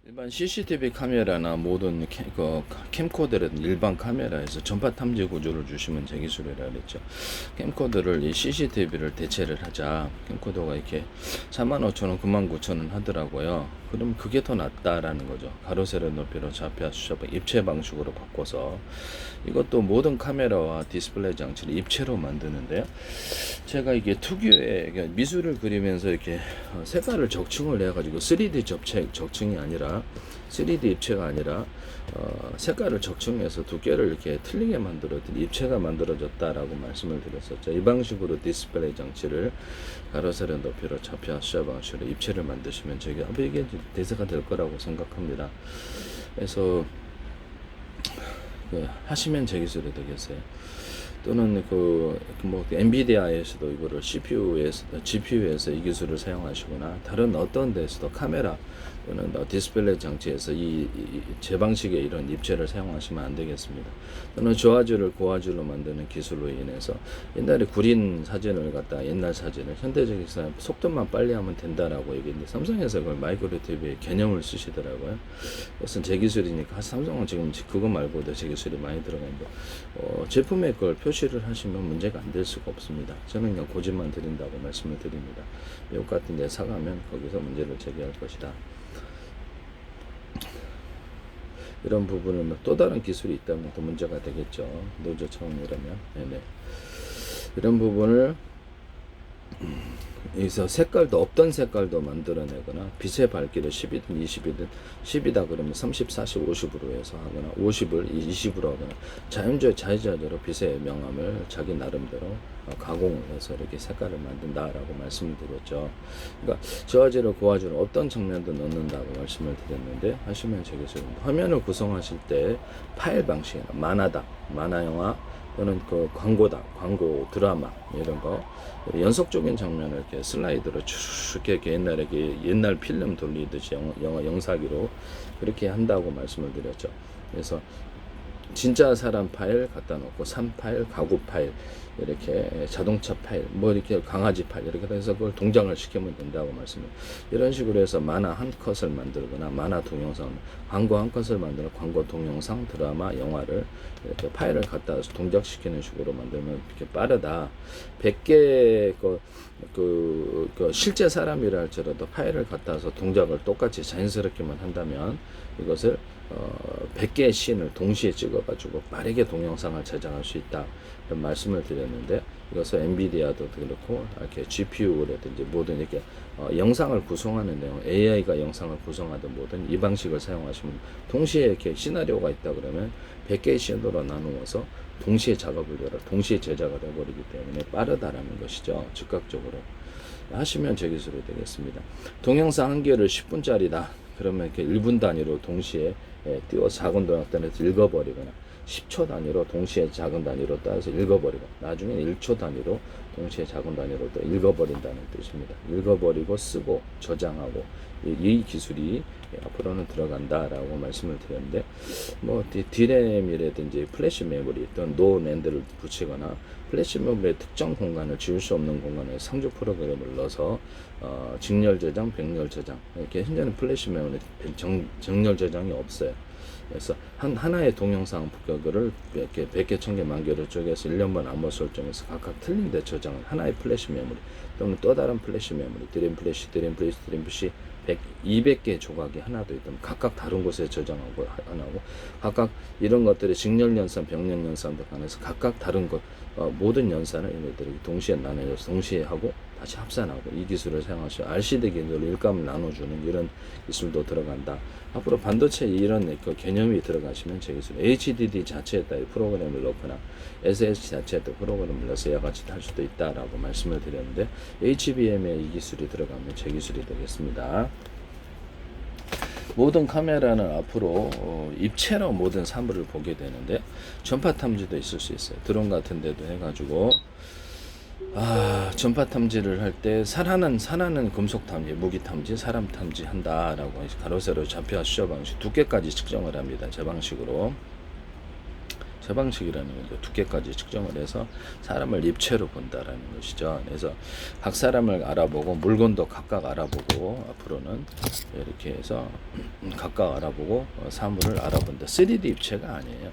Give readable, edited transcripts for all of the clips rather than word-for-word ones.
일반 CCTV 카메라나 모든 캠코더라든 일반 카메라에서 전파 탐지 구조를 주시면 제 기술이라 그랬죠. 캠코더를 이 CCTV를 대체를 하자. 캠코더가 이렇게 45,000원, 99,000원 하더라고요. 그럼 그게 더 낫다라는 거죠. 가로 세로 높이로 좌표 수첩 입체 방식으로 바꿔서 이것도 모든 카메라와 디스플레이 장치를 입체로 만드는데요. 제가 이게 특유의 미술을 그리면서 이렇게 색깔을 적층을 해가지고 3D 적층이 아니라 3D 입체가 아니라 색깔을 적층해서 두께를 이렇게 틀리게 만들었더니 입체가 만들어졌다라고 말씀을 드렸었죠. 이 방식으로 디스플레이 장치를 가로 세로 높이로 좌표 수첩 방식으로 입체를 만드시면 이게 대세가 될 거라고 생각합니다. 그래서 하시면 제 기술이 되겠어요. 또는 엔비디아에서도 이거를 GPU에서 이 기술을 사용하시거나 다른 어떤 데서도 카메라 또는 디스플레이 장치에서 제 방식의 이런 입체를 사용하시면 안 되겠습니다. 또는 저하주를 고화질로 만드는 기술로 인해서 옛날에 구린 사진을 갖다 옛날 사진을 현대적인 속도만 빨리 하면 된다라고 얘기했는데 삼성에서 그걸 마이크로 TV의 개념을 쓰시더라고요. 그것은 제 기술이니까 삼성은 지금 그거 말고도 제 기술이 많이 들어가는데 제품의 걸 표시를 하시면 문제가 안 될 수가 없습니다. 저는 그냥 고집만 드린다고 말씀을 드립니다. 미국 같은 데 사가면 거기서 문제를 제기할 것이다. 이런 부분은 또 다른 기술이 있다면 또 문제가 되겠죠. 노조 차원이라면. 네네. 이런 부분을 여기서 색깔도 없던 색깔도 만들어내거나 빛의 밝기를 10이든 20이든 10이다 그러면 30, 40, 50으로 해서 하거나 50을 20으로 하거나 자유자재로 빛의 명암을 자기 나름대로 가공을 해서 이렇게 색깔을 만든다라고 말씀을 드렸죠. 그러니까 저화질을 고화질을 어떤 장면도 넣는다고 말씀을 드렸는데 하시면 되겠습니다. 화면을 구성하실 때 파일 방식이나 만화 영화 또는 광고다, 광고 드라마 이런 거 연속적인 장면을 이렇게 슬라이드로 쭉 이렇게 옛날 필름 돌리듯이 영상기로 그렇게 한다고 말씀을 드렸죠. 그래서 진짜 사람 파일 갖다 놓고 산 파일, 가구 파일, 이렇게 자동차 파일, 이렇게 강아지 파일 이렇게 해서 그걸 동작을 시키면 된다고 말씀을. 이런 식으로 해서 만화 한 컷을 만들거나 만화 동영상, 광고 한 컷을 만들어 광고 동영상, 드라마, 영화를 이렇게 파일을 갖다 동작시키는 식으로 만들면 이렇게 빠르다. 100개 실제 사람이라 할지라도 파일을 갖다서 동작을 똑같이 자연스럽게만 한다면 이것을 100개의 씬을 동시에 찍어가지고 빠르게 동영상을 제작할 수 있다 이런 말씀을 드렸는데 이것을 엔비디아도 그렇고 이렇게 GPU라든지 모든 이렇게 영상을 구성하는 내용 AI가 영상을 구성하든 뭐든 이 방식을 사용하시면 동시에 이렇게 시나리오가 있다 그러면 100개의 씬으로 나누어서 동시에 작업을 동시에 제작을 해버리기 때문에 빠르다라는 것이죠. 즉각적으로 하시면 제 기술이 되겠습니다. 동영상 한 개를 10분짜리다 그러면 이렇게 1분 단위로 동시에 띄워서 작은 동영상에서 읽어버리거나 10초 단위로 동시에 작은 단위로 따서 읽어버리고 나중에 1초 단위로 동시에 작은 단위로 또 읽어버린다는 뜻입니다. 읽어버리고 쓰고 저장하고 이 기술이 앞으로는 들어간다라고 말씀을 드렸는데 D램이라든지 플래시 메모리 또는 노랜드를 붙이거나 플래시 메모리의 특정 공간을 지울 수 없는 공간에 상주 프로그램을 넣어서 직렬 저장, 병렬 저장 이렇게 현재는 플래시 메모리 정렬 저장이 없어요. 그래서 하나의 동영상 그거를 이렇게 100개, 1000개, 만 개를 쪼개서 1년만 암호 설정해서 각각 틀린 데 저장을 하나의 플래시 메모리 또는 또 다른 플래시 메모리 드림 플래시 200개 조각이 하나 더 있다면 각각 다른 곳에 저장하고 하나고 각각 이런 것들이 직렬 연산, 병렬 연산도 관해서 각각 다른 것 모든 연산을 얘네들이 동시에 나눠서 동시에 하고 다시 합산하고 이 기술을 사용하셔 RCD 기술로 일감을 나눠주는 이런 기술도 들어간다. 앞으로 반도체 이런 개념이 들어가시면 제 기술 HDD 자체에다 프로그램을 넣거나 SSD 자체에다 프로그램을 넣어서 이와 같이 할 수도 있다라고 말씀을 드렸는데 HBM에 이 기술이 들어가면 제 기술이 되겠습니다. 모든 카메라는 앞으로 입체로 모든 사물을 보게 되는데 전파 탐지도 있을 수 있어요. 드론 같은 데도 해가지고 전파 탐지를 할 때 산하는 금속 탐지, 무기 탐지, 사람 탐지 한다라고 가로 세로 좌표 수저 방식 두께까지 측정을 합니다. 제 방식으로 제 방식이라는 건 두께까지 측정을 해서 사람을 입체로 본다라는 것이죠. 그래서 각 사람을 알아보고 물건도 각각 알아보고 앞으로는 이렇게 해서 각각 알아보고 사물을 알아본다. 3D 입체가 아니에요.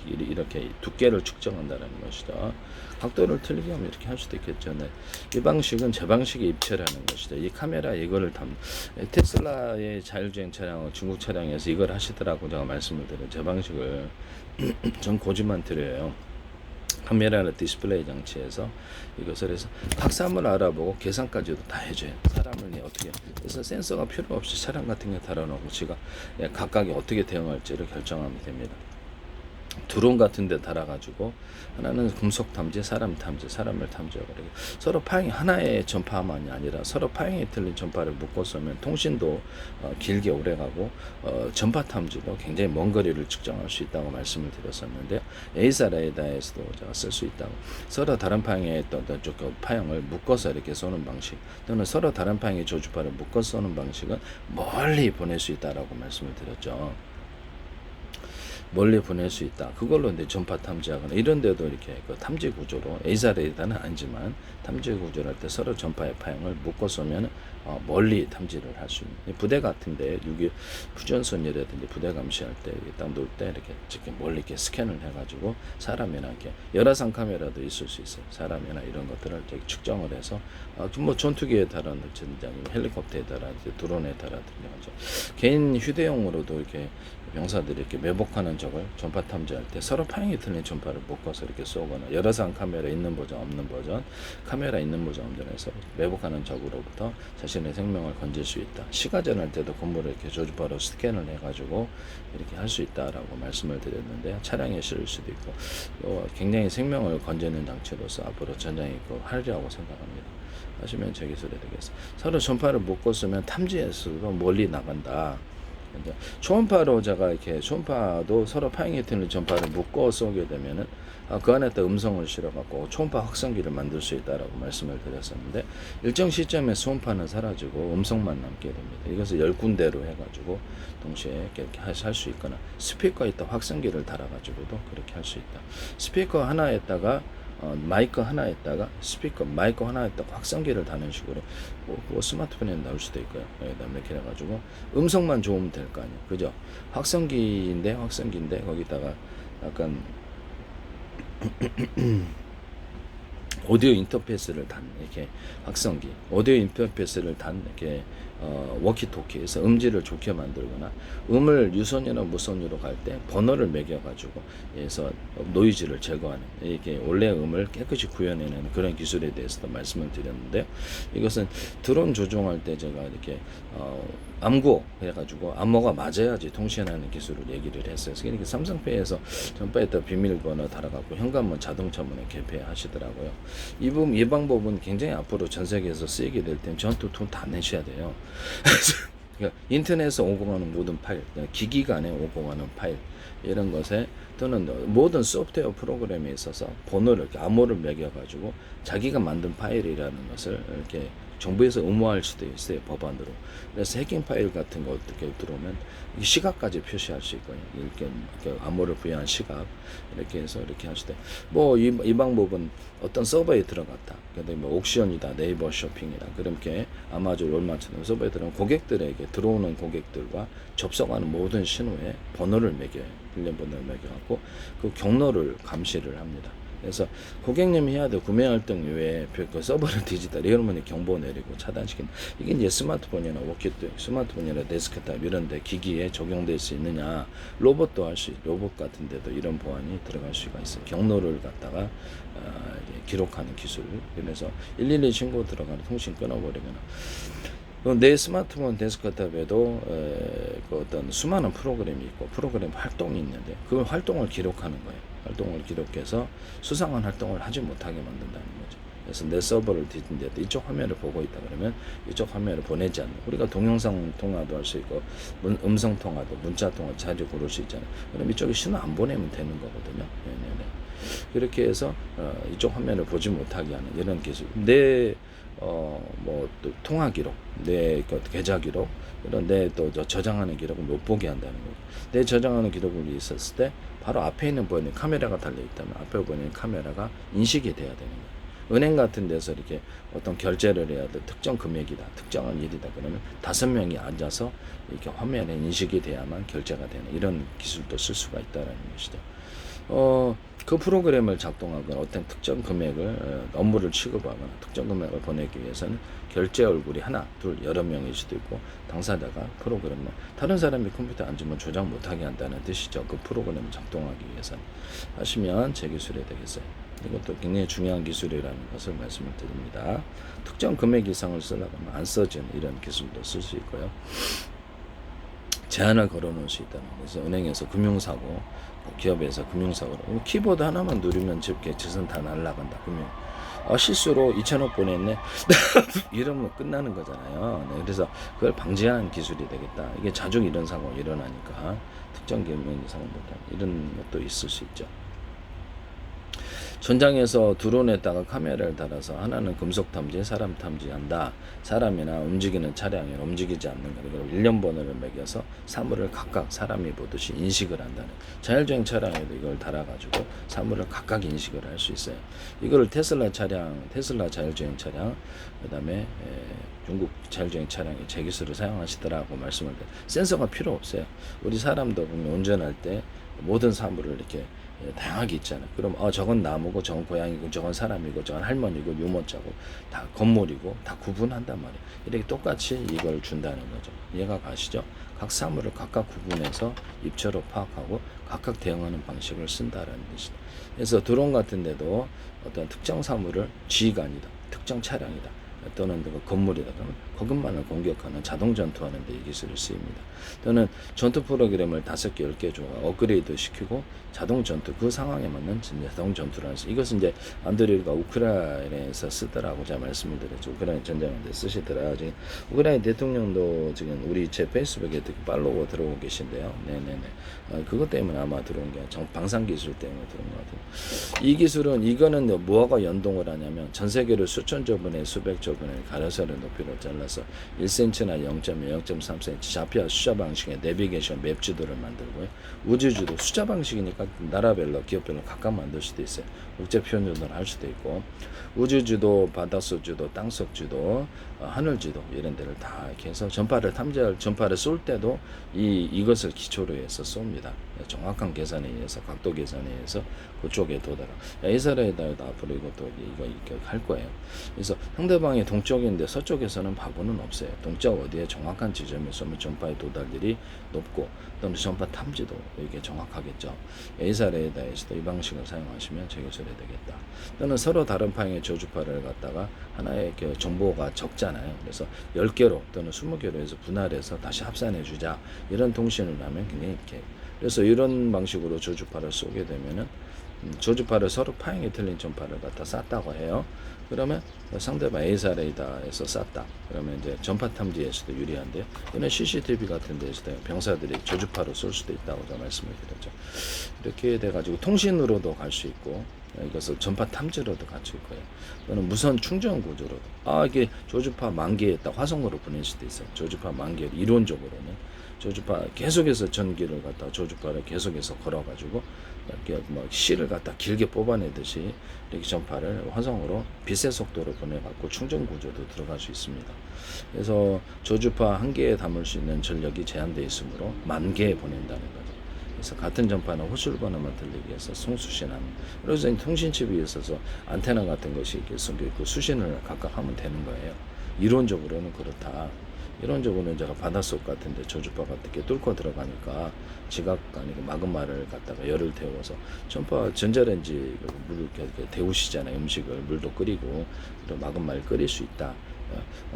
이렇게 두께를 측정한다는 것이죠. 각도를 틀리게 하면 이렇게 할 수도 있겠죠. 네. 이 방식은 제 방식의 입체라는 것이죠. 이 카메라 이거를 테슬라의 자율주행 차량은 중국 차량에서 이걸 하시더라고 제가 말씀을 드려요. 제 방식을 전 고지만 드려요. 카메라나 디스플레이 장치에서 이것을 해서 각 사물을 알아보고 계산까지도 다 해줘요. 사람을 어떻게 그래서 센서가 필요 없이 차량 같은 게 달아놓고 지가 각각이 어떻게 대응할지를 결정하면 됩니다. 드론 같은 데 달아가지고 하나는 금속 탐지, 사람 탐지, 사람을 탐지하고 그러고 서로 파형이 하나의 전파만이 아니라 서로 파형이 틀린 전파를 묶어 쏘면 통신도 길게 오래가고 전파 탐지도 굉장히 먼 거리를 측정할 수 있다고 말씀을 드렸었는데 에이사 레이더에서도 제가 쓸 수 있다고 서로 다른 파형의 파형을 묶어서 이렇게 쏘는 방식 또는 서로 다른 파형의 조주파를 묶어 쏘는 방식은 멀리 보낼 수 있다라고 말씀을 드렸죠. 멀리 보낼 수 있다. 그걸로 이제 전파 탐지하거나 이런 데도 이렇게 그 탐지 구조로 에이사 레이더는 아니지만 탐지 구조를 할 때 서로 전파의 파형을 묶어 쏘면 멀리 탐지를 할 수 있는 부대 같은데 유기 퓨전선이라든지 부대 감시할 때 딱 놓을 때 이렇게 멀리 이렇게 스캔을 해가지고 사람이나 이렇게 열화상 카메라도 있을 수 있어요. 사람이나 이런 것들을 이렇게 측정을 해서 뭐 전투기에 달아든지 아니면 헬리콥터에 달아든지 드론에 달아든지 개인 휴대용으로도 이렇게 병사들이 이렇게 매복하는 적을 전파 탐지할 때 서로 파형이 틀린 전파를 묶어서 이렇게 쏘거나 열화상 카메라 있는 버전 없는 버전 카메라 있는 버전 없는에서 매복하는 적으로부터 자신의 생명을 건질 수 있다. 시가전할 때도 건물을 이렇게 조주파로 스캔을 해가지고 이렇게 할 수 있다라고 말씀을 드렸는데 차량에 실을 수도 있고 굉장히 생명을 건지는 장치로서 앞으로 전장이 하리라고 생각합니다. 하시면 제 기술이 되겠어. 서로 전파를 묶고 쓰면 탐지에서도 멀리 나간다. 초음파로 제가 이렇게 초음파도 서로 파형이 틀린 전파를 묶어 쏘게 되면은 그 안에다 음성을 실어갖고 초음파 확성기를 만들 수 있다라고 말씀을 드렸었는데 일정 시점에 초음파는 사라지고 음성만 남게 됩니다. 이것을 10군데로 해가지고 동시에 이렇게 할 수 있거나 스피커에다 확성기를 달아가지고도 그렇게 할 수 있다. 스피커 하나에다가 마이크 하나에다가 스피커 마이크 하나에다가 확성기를 다는 식으로 뭐 스마트폰에 나올 수도 있고요. 이렇게 해가지고 음성만 좋으면 될 거 아니에요. 그죠? 확성기인데 거기다가 약간 오디오 인터페이스를 단 이렇게 확성기 오디오 인터페이스를 단 이렇게 워키토키에서 음질을 좋게 만들거나 음을 유선이나 무선으로 갈 때 번호를 매겨가지고 해서 노이즈를 제거하는 이게 원래 음을 깨끗이 구현해내는 그런 기술에 대해서도 말씀을 드렸는데 이것은 드론 조종할 때 제가 이렇게 암고 해가지고 암호가 맞아야지 통신하는 기술을 얘기를 했어요. 그러니까 삼성페이에서 전파에다 비밀번호 달아갖고 현관문 자동차문에 개폐하시더라고요. 이 방법은 굉장히 앞으로 전 세계에서 쓰이게 될 땐 전투 돈 다 내셔야 돼요. 그러니까 인터넷에서 오공하는 모든 파일, 기기 간에 오공하는 파일 이런 것에 또는 모든 소프트웨어 프로그램에 있어서 번호를 이렇게 암호를 매겨가지고 자기가 만든 파일이라는 것을 이렇게 정부에서 의무화할 수도 있어요, 법안으로. 그래서 해킹 파일 같은 거 어떻게 들어오면 시각까지 표시할 수 있고요. 이렇게 암호를 부여한 시각 이렇게 해서 이렇게 할 수도 있어요. 뭐 이 방법은 어떤 서버에 들어갔다. 근데 뭐 옥션이다, 네이버 쇼핑이다. 그렇게 아마존, 월마트처럼 서버에 들어온 고객들에게 들어오는 고객들과 접속하는 모든 신호에 번호를 매겨요. 일련번호를 매겨갖고 그 경로를 감시를 합니다. 그래서 고객님이 해야 될 구매 활동 이외에 그 서버를 뒤지다 이러면 경보 내리고 차단시키는 이게 이제 스마트폰이나 워키토키, 스마트폰이나 데스크탑 이런 데 기기에 적용될 수 있느냐 로봇도 할 수 로봇 같은 데도 이런 보안이 들어갈 수가 있어요. 경로를 갖다가 기록하는 기술. 그래서 112 신고 들어가는 통신 끊어버리거나 내 스마트폰 데스크탑에도 그 어떤 수많은 프로그램이 있고 프로그램 활동이 있는데 그 활동을 기록하는 거예요. 활동을 기록해서 수상한 활동을 하지 못하게 만든다는 거죠. 그래서 내 서버를 뒤진데 이쪽 화면을 보고 있다 그러면 이쪽 화면을 보내지 않는, 우리가 동영상 통화도 할 수 있고 음성 통화도 문자 통화 자주 고를 수 있잖아요. 그럼 이쪽에 신호 안 보내면 되는 거거든요. 네네네. 그렇게 해서 이쪽 화면을 보지 못하게 하는 이런 기술. 내 또 통화 기록, 내 계좌 기록, 이런 내 또 저장하는 기록을 못 보게 한다는 거죠. 내 저장하는 기록이 있었을 때 바로 앞에 있는 보이는 카메라가 달려 있다면 앞에 보이는 카메라가 인식이 돼야 되는 거예요. 은행 같은 데서 이렇게 어떤 결제를 해야 돼, 특정 금액이다, 특정한 일이다 그러면 5명이 앉아서 이렇게 화면에 인식이 돼야만 결제가 되는 이런 기술도 쓸 수가 있다라는 것이죠. 그 프로그램을 작동하거나 어떤 특정 금액을 업무를 취급하거나 특정 금액을 보내기 위해서는 결제 얼굴이 하나, 둘, 여러 명일 수도 있고 당사자가 프로그램을 다른 사람이 컴퓨터에 앉으면 조작 못하게 한다는 뜻이죠. 그 프로그램을 작동하기 위해서는 하시면 제 기술이 되겠어요. 이것도 굉장히 중요한 기술이라는 것을 말씀을 드립니다. 특정 금액 이상을 쓰려고 하면 안 써지는 이런 기술도 쓸 수 있고요. 제한을 걸어놓을 수 있다는 거죠. 은행에서 금융사고, 기업에서 금융사고로 키보드 하나만 누르면 저렇게 재산 다 날라간다. 금융. 실수로 2천억 보냈네. 이러면 끝나는 거잖아요. 네, 그래서 그걸 방지하는 기술이 되겠다. 이게 자주 이런 사고가 일어나니까 특정 금융 이상보다 이런 것도 있을 수 있죠. 전장에서 드론에다가 카메라를 달아서 하나는 금속 탐지, 사람 탐지한다. 사람이나 움직이는 차량이 움직이지 않는 거, 이걸 일련번호를 매겨서 사물을 각각 사람이 보듯이 인식을 한다는. 자율주행 차량에도 이걸 달아가지고 사물을 각각 인식을 할 수 있어요. 이걸 테슬라 자율주행 차량, 그다음에 중국 자율주행 차량의 제 기술을 사용하시더라고 말씀을 드려요. 센서가 필요 없어요. 우리 사람도 운전할 때 모든 사물을 이렇게 다양하게 있잖아요. 그럼 저건 나무고 저건 고양이고 저건 사람이고 저건 할머니고 유모차고 다 건물이고 다 구분한단 말이에요. 이렇게 똑같이 이걸 준다는 거죠. 이해가 가시죠? 각 사물을 각각 구분해서 입체로 파악하고 각각 대응하는 방식을 쓴다라는 뜻이죠. 그래서 드론 같은 데도 어떤 특정 사물을 G가 아니다, 특정 차량이다, 또는 건물이다 그러면 그것만을 공격하는 자동 전투하는 데 이 기술이 쓰입니다. 또는 전투 프로그램을 5개, 10개 줘 업그레이드 시키고 자동 전투, 그 상황에 맞는 자동 전투라는 이것은 이제 안드레이가 우크라이나에서 쓰더라고 제가 말씀을 드렸죠. 우크라이나 전쟁인데 쓰시더라. 지금 우크라이나 대통령도 지금 우리 제 페이스북에 팔로워 들어오고 계신데요. 네네네. 그것 때문에 아마 들어온 게 방산 기술 때문에 들어온 것 같아요. 이 기술은 이거는 뭐하고 연동을 하냐면 전 세계를 수천조 분의 수백조 분의 가로세로 높이로 잘라서 1cm나 0.2, 0.3cm 좌표 숫자 방식의 내비게이션 맵 지도를 만들고요. 우주주도 숫자 방식이니까 나라별로 기업별로 각각 만들 수도 있어요. 국제 표현주도를 할 수도 있고 우주주도, 바닷속 주도, 땅속 주도, 하늘 주도 이런 데를 다 이렇게 해서 전파를 쏠 때도 이것을 기초로 해서 쏩니다. 정확한 계산에 의해서 각도 계산에 의해서 그쪽에 도달하. 이스라엘에다 앞으로 이거 이렇게 할 거예요. 그래서 상대방이 동쪽인데 서쪽에서는 바보는 없어요. 동쪽 어디에 정확한 지점에 쏘면 전파의 도달률이 높고 또는 전파 탐지도 이게 정확하겠죠. 이스라엘에다에서도 이 방식을 사용하시면 제기술이 되겠다. 또는 서로 다른 방향의 저주파를 갖다가 하나의 정보가 적잖아요. 그래서 10개로 또는 20개로 해서 분할해서 다시 합산해 주자. 이런 통신을 하면 굉장히 이렇게. 그래서 이런 방식으로 저주파를 쏘게 되면은 저주파를 서로 파형이 틀린 전파를 갖다 쐈다고 해요. 그러면 상대방 A사레이다에서 쐈다. 그러면 이제 전파 탐지에서도 유리한데요. 이런 CCTV 같은 데서도 병사들이 저주파로 쏠 수도 있다고 제가 말씀을 드렸죠. 이렇게 돼가지고 통신으로도 갈 수 있고 이것을 전파 탐지로도 갖출 거예요. 또는 무선 충전 구조로도. 이게 저주파 만개에 딱 화성으로 보낼 수도 있어요. 저주파 만개 이론적으로는. 저주파 계속해서 전기를 갖다 저주파를 계속해서 걸어가지고 이렇게 실을 갖다 길게 뽑아내듯이 이렇게 전파를 화성으로 빛의 속도로 보내갖고 충전 구조도 들어갈 수 있습니다. 그래서 저주파 한 개에 담을 수 있는 전력이 제한되어 있으므로 10,000개에 보낸다는 거죠. 그래서 같은 전파는 호출 번호만 들리기 위해서 송수신하는. 그래서 통신칩이 있어서 안테나 같은 것이 이렇게 숨겨 있고 수신을 각각 하면 되는 거예요. 이론적으로는 그렇다. 이론적으로는 제가 바닷속 같은데 저주파 같은 게 뚫고 들어가니까 지각 아니고 마그마를 갖다가 열을 태워서 전파 전자레인지 물을 이렇게 데우시잖아요. 음식을 물도 끓이고 마그마를 끓일 수 있다.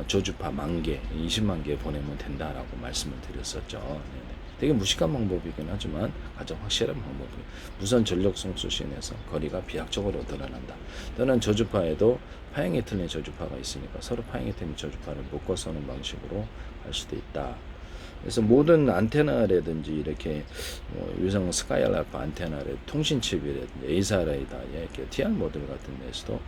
저주파 10,000개, 200,000개 보내면 된다라고 말씀을 드렸었죠. 네네. 되게 무식한 방법이긴 하지만 가장 확실한 방법이에요. 무선 전력 송수신에서 거리가 비약적으로 드러난다. 또는 저주파에도 파행이 틀린 저주파가 있으니까 서로 파행이 틀린 저주파를 묶어 서는 방식으로 할 수도 있다. 그래서 모든 안테나라든지 이렇게 유성 스카이알파 안테나를 통신칩이라든지 에이사라이다 이렇게 TR 모듈 같은 데서도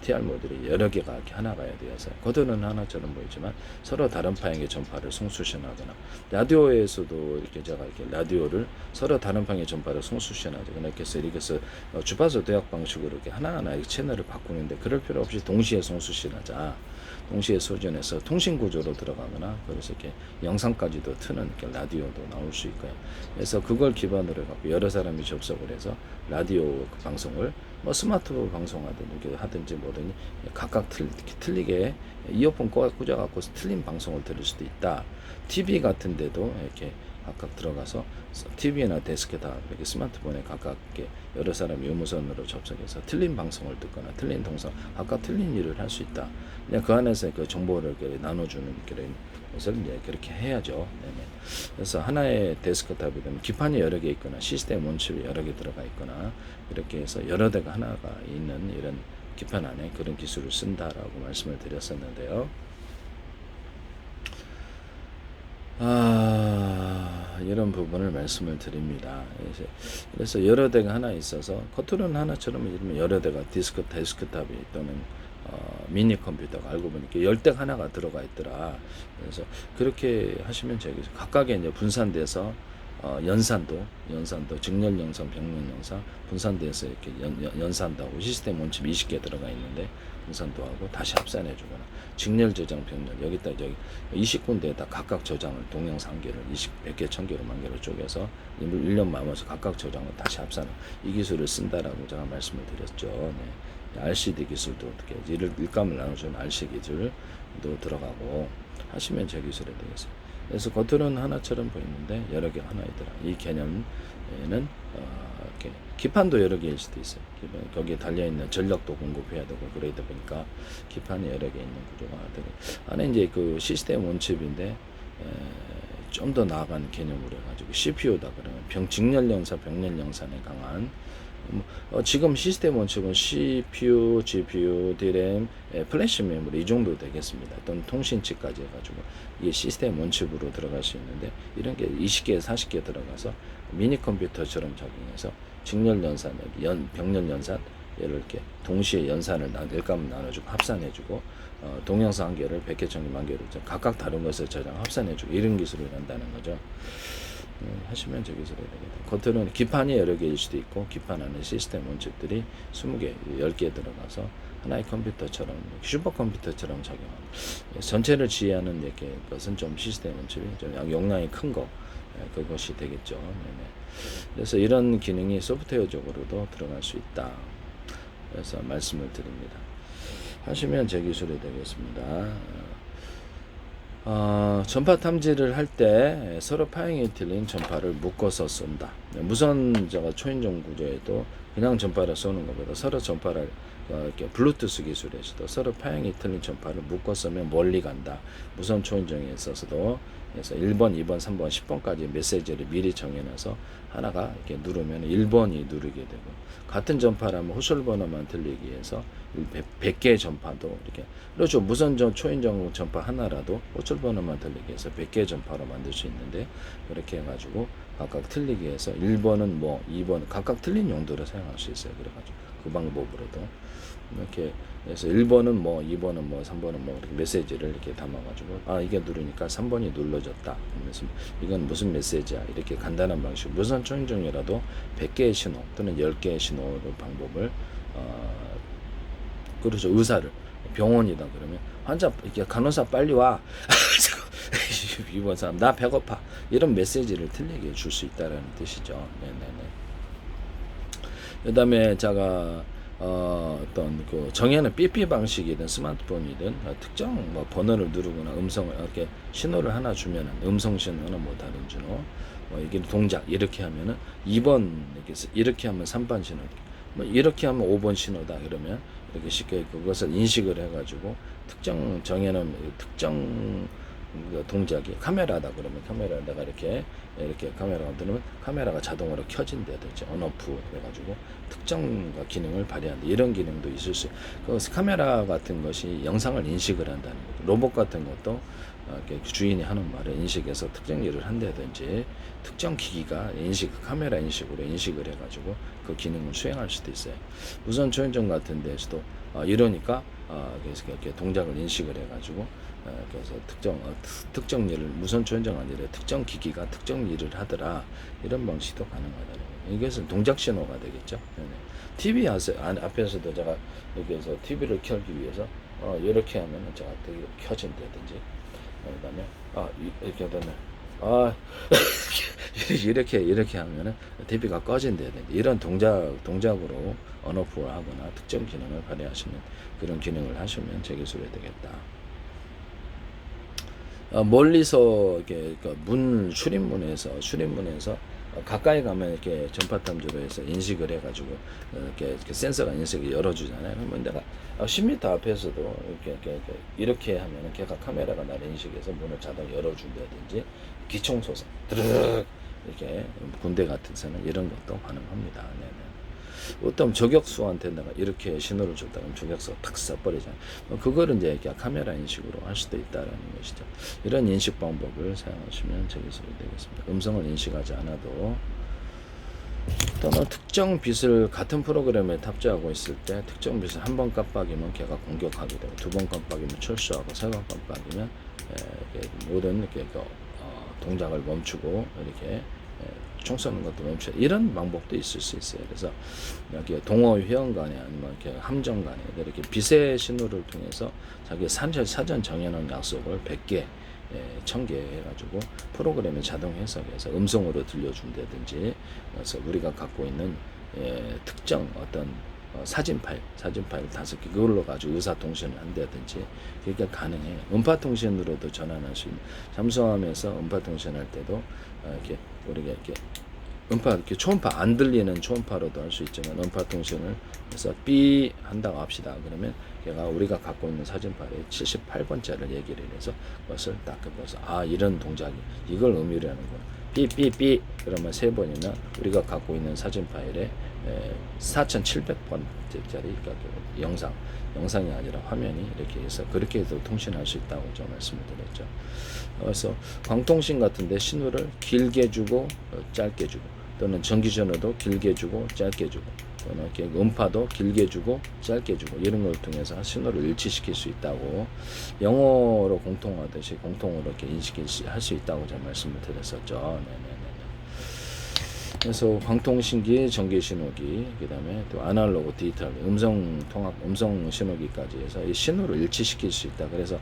TR 모듈이 여러 개가 이렇게 하나가 되어서 겉으로는 하나처럼 보이지만 서로 다른 파행의 전파를 송수신하거나 라디오에서도 이렇게 제가 이렇게 라디오를 서로 다른 파행의 전파를 송수신하거나 이렇게 해서 주파수 도약 방식으로 이렇게 하나하나 채널을 바꾸는데 그럴 필요 없이 동시에 송수신하자. 동시에 소전해서 통신 구조로 들어가거나 그래서 이렇게 영상까지도 트는 이렇게 라디오도 나올 수 있고요. 그래서 그걸 기반으로 해갖고 여러 사람이 접속을 해서 라디오 방송을 스마트 방송하든지 하든지 뭐든지 각각 틀리게 이어폰 꽂아갖고 틀린 방송을 들을 수도 있다. TV 같은 데도 이렇게 각각 들어가서 TV나 데스크탑 이렇게 스마트폰에 각각 여러 사람이 유무선으로 접속해서 틀린 방송을 듣거나 틀린 동선 각각 틀린 일을 할 수 있다. 그냥 그 안에서 그 정보를 나눠주는 그런 것을 이제 그렇게 해야죠. 네네. 그래서 하나의 데스크탑이든 기판이 여러 개 있거나 시스템 원칩이 여러 개 들어가 있거나 이렇게 해서 여러 대가 하나가 있는 이런 기판 안에 그런 기술을 쓴다라고 말씀을 드렸었는데요. 이런 부분을 말씀을 드립니다. 그래서 여러 대가 하나 있어서 겉으로는 하나처럼 여러 대가 데스크탑이 또는 미니 컴퓨터가 알고 보니까 10대가 하나가 들어가 있더라. 그래서 그렇게 하시면 저기 각각의 이제 분산돼서 연산도 직렬 연산, 병렬 연산 분산돼서 이렇게 연산도 하고 시스템 원칩 20개 들어가 있는데 분산도 하고 다시 합산해 주거나 직렬 저장 병렬 여기다 저기 20군데에다 각각 저장을 동영상 개를 100개 1000개로 10,000개로 쪼개서 1년 남아서 각각 저장을 다시 합산하는 이 기술을 쓴다라고 제가 말씀을 드렸죠. 네. RCD 기술도 어떻게 일감을 나눠주는 RC 기술도 들어가고 하시면 제 기술이 되겠어요. 그래서 겉으로는 하나처럼 보이는데 여러 개가 하나이더라. 이 개념에는 이렇게 기판도 여러 개일 수도 있어요. 거기에 달려있는 전력도 공급해야 되고 그러다 보니까 기판이 여러 개 있는 구조가 되고 안에 이제 그 시스템 원칩인데 좀 더 나아간 개념으로 해가지고 CPU다 그러면 직렬 연산, 병렬 연산에 강한 지금 시스템 원칙은 CPU, GPU, DRAM, 플래시 메모리 이 정도 되겠습니다. 또는 통신칩까지 해가지고 이게 시스템 원칙으로 들어갈 수 있는데 이런 게 20개, 40개 들어가서 미니 컴퓨터처럼 적용해서 직렬 연산, 병렬 연산 얘를 이렇게 동시에 연산을 일감을 나눠주고 합산해주고 동영상 한 개를 100개, 1000개, 10,000개로 각각 다른 것을 저장 합산해주고 이런 기술을 한다는 거죠. 하시면 저 기술이 되겠다. 겉으로는 기판이 여러 개일 수도 있고 기판 안에 시스템 원칩들이 20개, 10개 들어가서 하나의 컴퓨터처럼 슈퍼컴퓨터처럼 작용하고 전체를 지휘하는 이렇게 것은 좀 시스템 원칩이 좀 용량이 큰 거 그것이 되겠죠. 네네. 그래서 이런 기능이 소프트웨어적으로도 들어갈 수 있다. 그래서 말씀을 드립니다. 하시면 제 기술이 되겠습니다. 전파 탐지를 할 때 서로 파행이 틀린 전파를 묶어서 쏜다. 무선 초인종 구조에도 그냥 전파를 쏘는 것보다 서로 전파를 이렇게 블루투스 기술에서도 서로 파행이 틀린 전파를 묶어 쏘면 멀리 간다. 무선 초인종에 있어서도 그래서 1번, 2번, 3번, 10번까지 메시지를 미리 정해놔서 하나가 이렇게 누르면 1번이 누르게 되고 같은 전파라면 호출 번호만 들리기 위해서 100개의 전파도 이렇게 그렇죠. 무선 초인종 전파 하나라도 호출 번호만 들리기 위해서 100개의 전파로 만들 수 있는데 그렇게 해가지고 각각 틀리기 위해서 1번은 2번 각각 틀린 용도로 사용할 수 있어요. 그래가지고 그 방법으로도 이렇게 해서 1번은 2번은 3번은 이렇게 메시지를 이렇게 담아가지고 이게 누르니까 3번이 눌러졌다. 그래서 이건 무슨 메시지야? 이렇게 간단한 방식. 무선 초인종이라도 100개의 신호 또는 10개의 신호 방법을 그렇죠. 의사를 병원이다 그러면 환자 이렇게 간호사 빨리 와. 이번 사람 나 배고파 이런 메시지를 틀리게 줄 수 있다라는 뜻이죠. 네네네. 그다음에 제가 어떤 그 정해놓은 삐삐 방식이든 스마트폰이든 특정 번호를 누르거나 음성을 이렇게 신호를 하나 주면은 음성 신호나 다른 신호 이게 동작 이렇게 하면은 2번 이렇게 하면 3번 신호 이렇게 하면 5번 신호다 그러면 이렇게 쉽게 그것을 인식을 해가지고 특정 정해놓은 특정 동작이 카메라다 그러면 카메라에다가 이렇게 카메라가 들으면 카메라가 자동으로 켜진다든지 온오프 해가지고 특정 기능을 발휘한다 이런 기능도 있을 수. 그 카메라 같은 것이 영상을 인식을 한다는 거죠. 로봇 같은 것도 주인이 하는 말을 인식해서 특정 일을 한다든지 특정 기기가 카메라 인식으로 인식을 해가지고 그 기능을 수행할 수도 있어요. 무선 초인종 같은 데서도 이러니까 그래서 이렇게 동작을 인식을 해가지고 그래서 특정 일을 무선 초인종 아니라 특정 기기가 특정 일을 하더라 이런 방식도 가능하다는 거예요. 이것은 동작 신호가 되겠죠. TV 앞에서도 제가 여기에서 TV를 켜기 위해서 이렇게 하면 제가 되게 켜진다든지 그다음에 이렇게 하면 이렇게 하면은 TV가 꺼진다든지 이런 동작으로 온오프를 하거나 특정 기능을 발휘하시는 그런 기능을 하시면 제 기술이 되겠다. 멀리서 이렇게 출입문에서 가까이 가면 이렇게 전파 탐지로 해서 인식을 해가지고 이렇게 센서가 인식을 열어주잖아요. 그러면 내가 10m 앞에서도 이렇게 하면은 걔가 카메라가 나를 인식해서 문을 자동 열어준다든지 기총소사 드르륵 이렇게 군대 같은 데서는 이런 것도 가능합니다. 네네. 어떤 저격수한테 내가 이렇게 신호를 줬다 그러면 저격수가 탁 쏴버리잖아요. 그거를 이제 카메라 인식으로 할 수도 있다라는 것이죠. 이런 인식 방법을 사용하시면 제 기술이 되겠습니다. 음성을 인식하지 않아도 또는 특정 빛을 같은 프로그램에 탑재하고 있을 때 특정 빛을 한 번 깜빡이면 걔가 공격하게 되고 두 번 깜빡이면 철수하고 세 번 깜빡이면 모든 동작을 멈추고 이렇게 총 쏘는 것도 멈춰 이런 방법도 있을 수 있어요. 그래서 여기 동호 회원 간에 아니면 이렇게 함정 간에 이렇게 빛의 신호를 통해서 자기 사전 정해놓은 약속을 100개 1000개 해가지고 프로그램에 자동 해석해서 음성으로 들려준다든지 그래서 우리가 갖고 있는 특정 어떤 사진 파일 5개 그걸로 가지고 의사통신을 한다든지 그게 가능해요. 음파통신으로도 전환할 수 있는 잠수함에서 음파통신할 때도 이렇게 우리가 이렇게 초음파 안 들리는 초음파로도 할 수 있지만 음파통신을 해서 삐 한다고 합시다. 그러면 걔가 우리가 갖고 있는 사진 파일에 78번째를 얘기를 해서 그것을 딱 그래서 이런 동작이 이걸 의미를 하는 거예요. 삐삐삐 그러면 3번이면 우리가 갖고 있는 사진 파일에 4700번째짜리 영상이 아니라 화면이 이렇게 해서 그렇게 해서 통신할 수 있다고 좀 말씀을 드렸죠. 그래서 광통신 같은데 신호를 길게 주고 짧게 주고 또는 전기전화도 길게 주고 짧게 주고 또는 이렇게 음파도 길게 주고 짧게 주고 이런 걸 통해서 신호를 일치시킬 수 있다고 영어로 공통하듯이 공통으로 이렇게 인식할 수 있다고 제가 말씀을 드렸었죠. 네네네. 그래서 광통신기, 전기신호기, 그 다음에 또 아날로그, 디지털, 음성 신호기까지 해서 이 신호를 일치시킬 수 있다. 그래서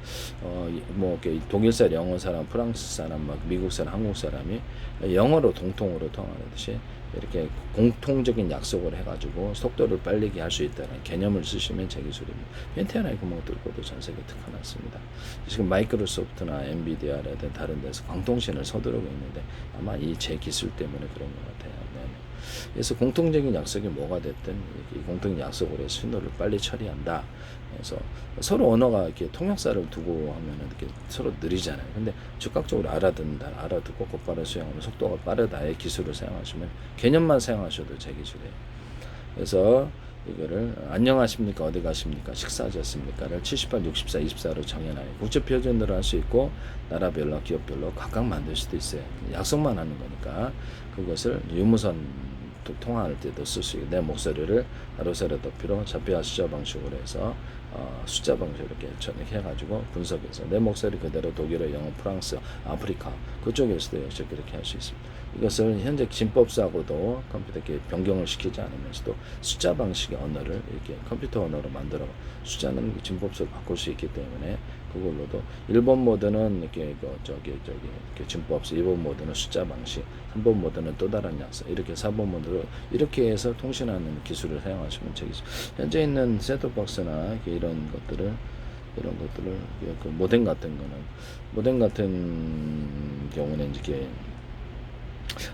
독일 사람, 영어 사람, 프랑스 사람, 미국 사람, 한국 사람이 영어로 동통으로 통하듯이 이렇게 공통적인 약속을 해가지고 속도를 빨리게 할 수 있다는 개념을 쓰시면 제 기술입니다. 펜티 하나의 구멍 뚫고도 전 세계 특화났습니다. 지금 마이크로소프트나 엔비디아라든 다른 데서 광통신을 서두르고 있는데 아마 이 제 기술 때문에 그런 것 같아요. 네네. 그래서 공통적인 약속이 뭐가 됐든 이 공통적인 약속으로 해서 신호를 빨리 처리한다. 그래서 서로 언어가 이렇게 통역사를 두고 하면은 이렇게 서로 느리잖아요. 근데 즉각적으로 알아듣고 곧바로 수행하면 속도가 빠르다의 기술을 사용하시면 개념만 사용하셔도 제 기술이에요. 그래서 이거를 안녕하십니까 어디 가십니까 식사하셨습니까를 78, 64, 24로 정해놔요. 국제 표준으로 할 수 있고 나라별로 기업별로 각각 만들 수도 있어요. 약속만 하는 거니까 그것을 유무선 통화할 때도 쓸 수 있고 내 목소리를 하루세로 높이로 좌표와 숫자 방식으로 해서 숫자 방식으로 이렇게 해가지고 분석해서 내 목소리 그대로 독일어, 영어, 프랑스, 아프리카 그쪽에서도 역시 그렇게 할 수 있습니다. 이것을 현재 진법사하고도 컴퓨터에 변경을 시키지 않으면서도 숫자 방식의 언어를 이렇게 컴퓨터 언어로 만들어 숫자는 진법서로 바꿀 수 있기 때문에 그걸로도 1번 모드는 이렇게 진법서, 2번 모드는 숫자 방식, 3번 모드는 또 다른 약속, 이렇게 4번 모드로 이렇게 해서 통신하는 기술을 사용하시면 되겠죠. 현재 있는 셋톱박스나 이런 것들을 그 모뎀 같은 경우는 이렇게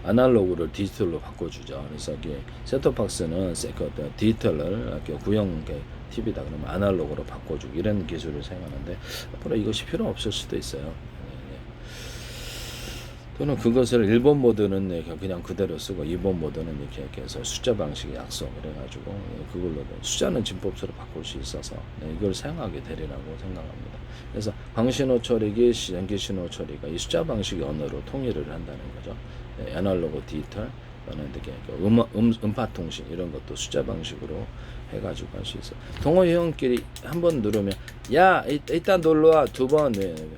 아날로그를 디지털로 바꿔주죠. 그래서 이게 셋톱박스는 디지털을 구형 TV다 그러면 아날로그로 바꿔주고 이런 기술을 사용하는데 앞으로 이것이 필요 없을 수도 있어요. 또는 그것을 1번 모드는 그냥 그대로 쓰고 2번 모드는 이렇게 해서 숫자 방식의 약속을 해가지고 그걸로 숫자는 진법수로 바꿀 수 있어서 이걸 사용하게 되리라고 생각합니다. 그래서 광신호 처리기, 전기 신호 처리가 이 숫자 방식의 언어로 통일을 한다는 거죠. 애널로그 디지털, 또는 이렇게 음파 통신 이런 것도 숫자 방식으로 해가지고 할 수 있어. 동호 회원끼리 한 번 누르면 야 일단 놀러와, 2번